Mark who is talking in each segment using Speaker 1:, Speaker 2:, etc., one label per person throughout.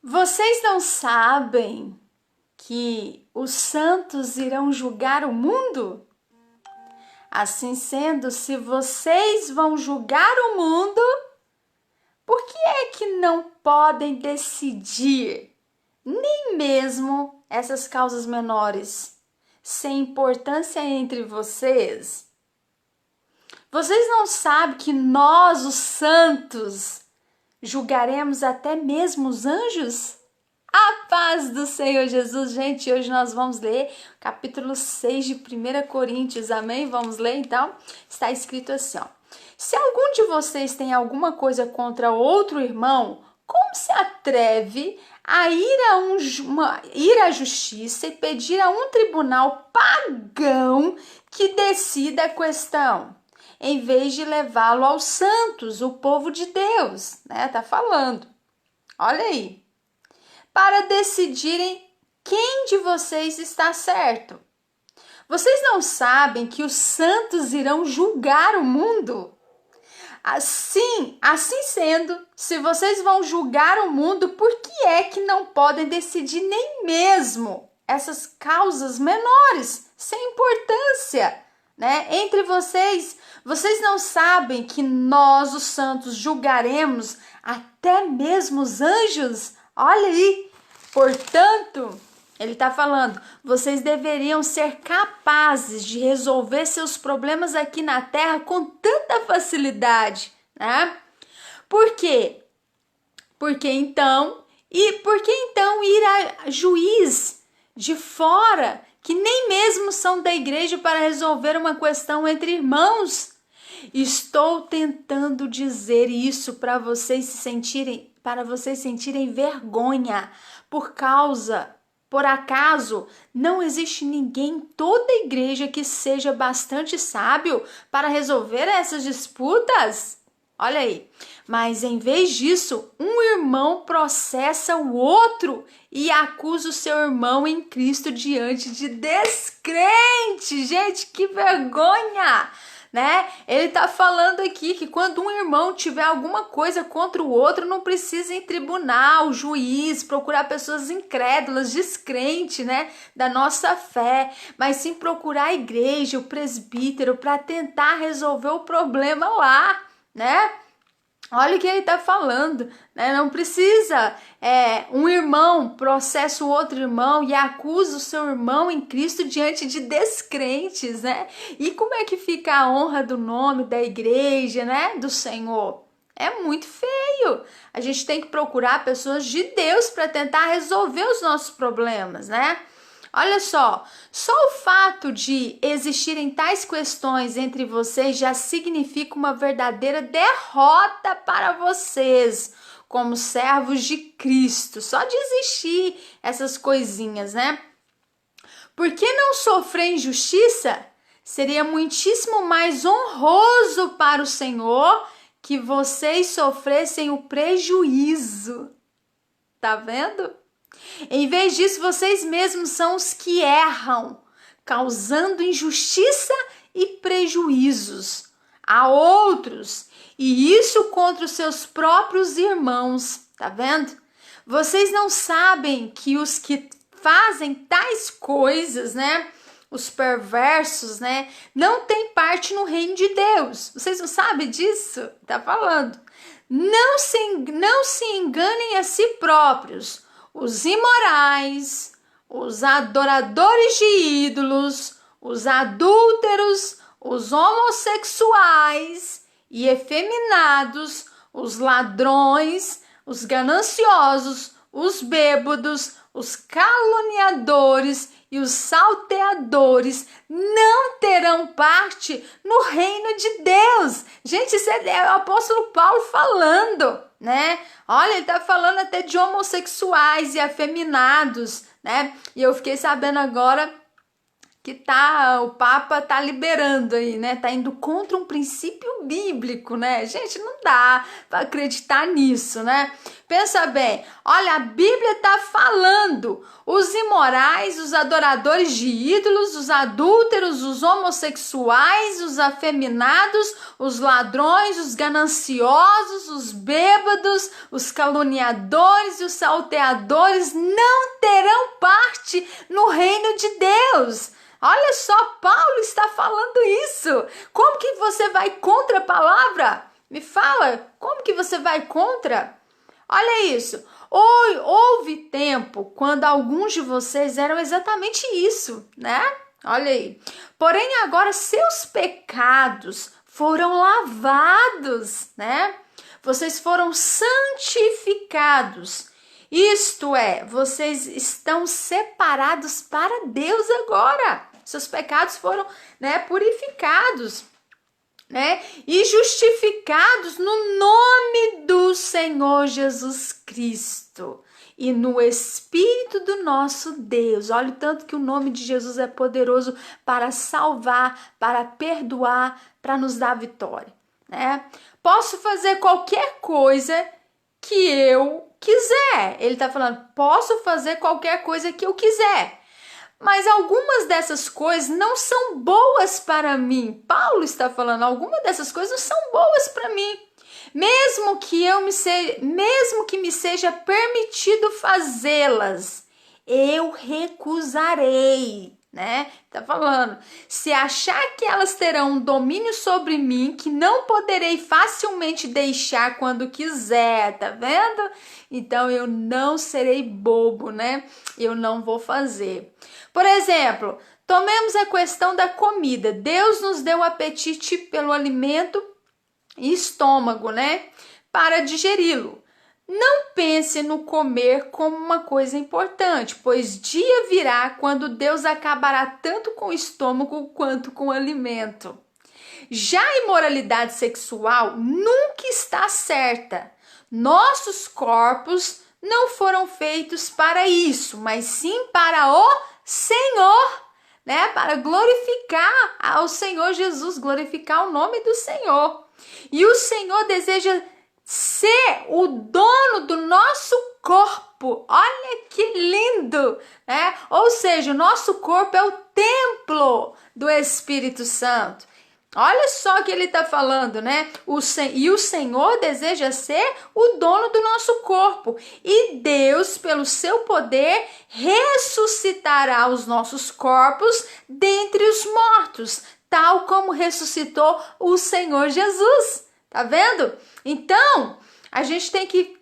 Speaker 1: Vocês não sabem que os santos irão julgar o mundo? Assim sendo, se vocês vão julgar o mundo, por que é que não podem decidir nem mesmo essas causas menores, sem importância entre vocês? Vocês não sabem que nós, os santos, julgaremos até mesmo os anjos? A paz do Senhor Jesus, gente, hoje nós vamos ler capítulo 6 de 1 Coríntios, amém? Vamos ler então? Está escrito assim, ó. Se algum de vocês tem alguma coisa contra outro irmão, como se atreve a ir à justiça e pedir a um tribunal pagão que decida a questão, em vez de levá-lo aos santos, o povo de Deus, né? Tá falando. Olha aí. Para decidirem quem de vocês está certo. Vocês não sabem que os santos irão julgar o mundo? Assim sendo, se vocês vão julgar o mundo, por que é que não podem decidir nem mesmo essas causas menores, sem importância, né? Entre vocês, vocês não sabem que nós, os santos, julgaremos até mesmo os anjos? Olha aí, portanto, ele está falando, vocês deveriam ser capazes de resolver seus problemas aqui na Terra com tanta facilidade, né? Por quê? Por que então ir a juiz de fora, que nem mesmo são da igreja, para resolver uma questão entre irmãos? Estou tentando dizer isso para vocês sentirem vergonha, por acaso não existe ninguém em toda a igreja que seja bastante sábio para resolver essas disputas? Olha aí, mas em vez disso, um irmão processa o outro e acusa o seu irmão em Cristo diante de descrentes. Gente, que vergonha! Né? Ele tá falando aqui que quando um irmão tiver alguma coisa contra o outro, não precisa ir em tribunal, juiz, procurar pessoas incrédulas, descrentes, né, da nossa fé, mas sim procurar a igreja, o presbítero, para tentar resolver o problema lá, né? Olha o que ele está falando, né? Não precisa um irmão processa o outro irmão e acusa o seu irmão em Cristo diante de descrentes, né? E como é que fica a honra do nome da igreja, né? Do Senhor? É muito feio. A gente tem que procurar pessoas de Deus para tentar resolver os nossos problemas, né? Olha só o fato de existirem tais questões entre vocês já significa uma verdadeira derrota para vocês, como servos de Cristo. Só de existir essas coisinhas, né? Por que não sofrer injustiça? Seria muitíssimo mais honroso para o Senhor que vocês sofressem o prejuízo. Tá vendo? Em vez disso, vocês mesmos são os que erram, causando injustiça e prejuízos a outros, e isso contra os seus próprios irmãos, tá vendo? Vocês não sabem que os que fazem tais coisas, né, os perversos, né, não têm parte no reino de Deus. Vocês não sabem disso? Tá falando. Não se enganem a si próprios. Os imorais, os adoradores de ídolos, os adúlteros, os homossexuais e efeminados, os ladrões, os gananciosos, os bêbados, os caluniadores e os salteadores não terão parte no reino de Deus. Gente, isso é o apóstolo Paulo falando, né? Olha, ele tá falando até de homossexuais e afeminados, né? E eu fiquei sabendo agora que o Papa tá liberando aí, né? Tá indo contra um princípio bíblico, né? Gente, não dá para acreditar nisso, né? Pensa bem, olha, a Bíblia está falando, os imorais, os adoradores de ídolos, os adúlteros, os homossexuais, os afeminados, os ladrões, os gananciosos, os bêbados, os caluniadores e os salteadores não terão parte no reino de Deus. Olha só, Paulo está falando isso. Como que você vai contra a palavra? Me fala, como que você vai contra? Olha isso. Houve tempo quando alguns de vocês eram exatamente isso, né? Olha aí. Porém, agora seus pecados foram lavados, né? Vocês foram santificados. Isto é, vocês estão separados para Deus agora. Seus pecados foram, né, purificados, né, e justificados no nome do Senhor Jesus Cristo e no Espírito do nosso Deus. Olha o tanto que o nome de Jesus é poderoso para salvar, para perdoar, para nos dar vitória, né? Posso fazer qualquer coisa que eu quiser. Ele está falando, posso fazer qualquer coisa que eu quiser. Mas algumas dessas coisas não são boas para mim. Paulo está falando, algumas dessas coisas não são boas para mim. Mesmo que me seja permitido fazê-las, eu recusarei, né? Tá falando, se achar que elas terão um domínio sobre mim, que não poderei facilmente deixar quando quiser, tá vendo? Então eu não serei bobo, né? Eu não vou fazer. Por exemplo, tomemos a questão da comida. Deus nos deu apetite pelo alimento e estômago, né? Para digeri-lo. Não pense no comer como uma coisa importante, pois dia virá quando Deus acabará tanto com o estômago quanto com o alimento. Já a imoralidade sexual nunca está certa. Nossos corpos não foram feitos para isso, mas sim para o Senhor, né? Para glorificar ao Senhor Jesus, glorificar o nome do Senhor. E o Senhor deseja ser o dono do nosso corpo. Olha que lindo, né? Ou seja, o nosso corpo é o templo do Espírito Santo. Olha só o que ele está falando, né? E o Senhor deseja ser o dono do nosso corpo. E Deus, pelo seu poder, ressuscitará os nossos corpos dentre os mortos, tal como ressuscitou o Senhor Jesus. Tá vendo? Então, a gente tem que,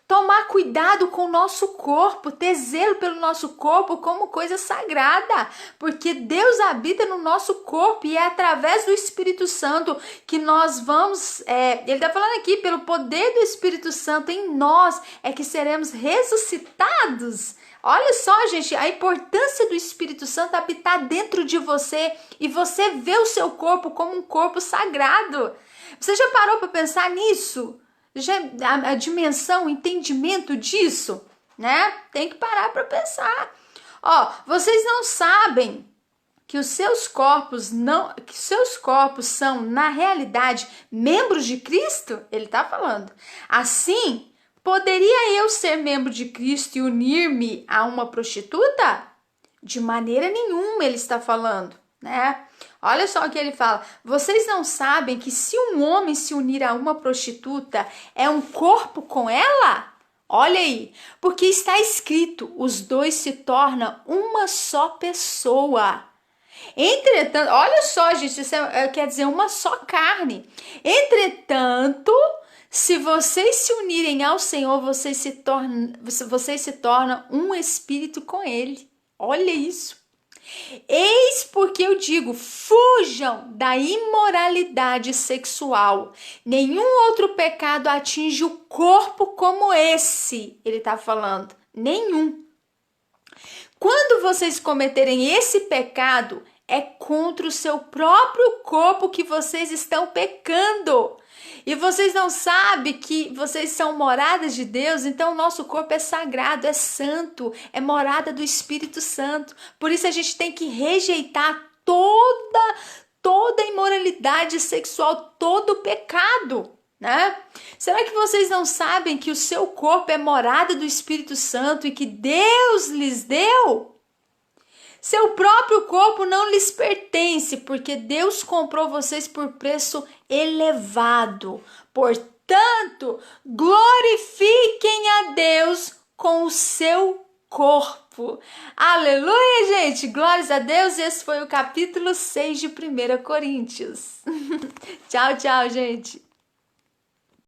Speaker 1: tomar cuidado com o nosso corpo, ter zelo pelo nosso corpo como coisa sagrada, porque Deus habita no nosso corpo e é através do Espírito Santo que nós vamos, ele está falando aqui, pelo poder do Espírito Santo em nós, é que seremos ressuscitados. Olha só, gente, a importância do Espírito Santo habitar dentro de você e você vê o seu corpo como um corpo sagrado. Você já parou para pensar nisso? Já a dimensão, o entendimento disso, né? Tem que parar para pensar. Ó, vocês não sabem que os seus corpos são na realidade membros de Cristo? Ele está falando. Assim, poderia eu ser membro de Cristo e unir-me a uma prostituta? De maneira nenhuma, ele está falando, né? Olha só o que ele fala. Vocês não sabem que se um homem se unir a uma prostituta, é um corpo com ela? Olha aí, porque está escrito, os dois se tornam uma só pessoa. Entretanto, olha só, gente, isso quer dizer uma só carne. Entretanto, se vocês se unirem ao Senhor, vocês se tornam um espírito com Ele. Olha isso. Eis porque eu digo, fujam da imoralidade sexual. Nenhum outro pecado atinge o corpo como esse. Ele está falando, nenhum. Quando vocês cometerem esse pecado, é contra o seu próprio corpo que vocês estão pecando. E vocês não sabem que vocês são moradas de Deus, então o nosso corpo é sagrado, é santo, é morada do Espírito Santo. Por isso a gente tem que rejeitar toda imoralidade sexual, todo pecado, né? Será que vocês não sabem que o seu corpo é morada do Espírito Santo e que Deus lhes deu? Seu próprio corpo não lhes pertence, porque Deus comprou vocês por preço elevado. Portanto, glorifiquem a Deus com o seu corpo. Aleluia, gente! Glórias a Deus! Esse foi o capítulo 6 de 1 Coríntios. Tchau, tchau, gente!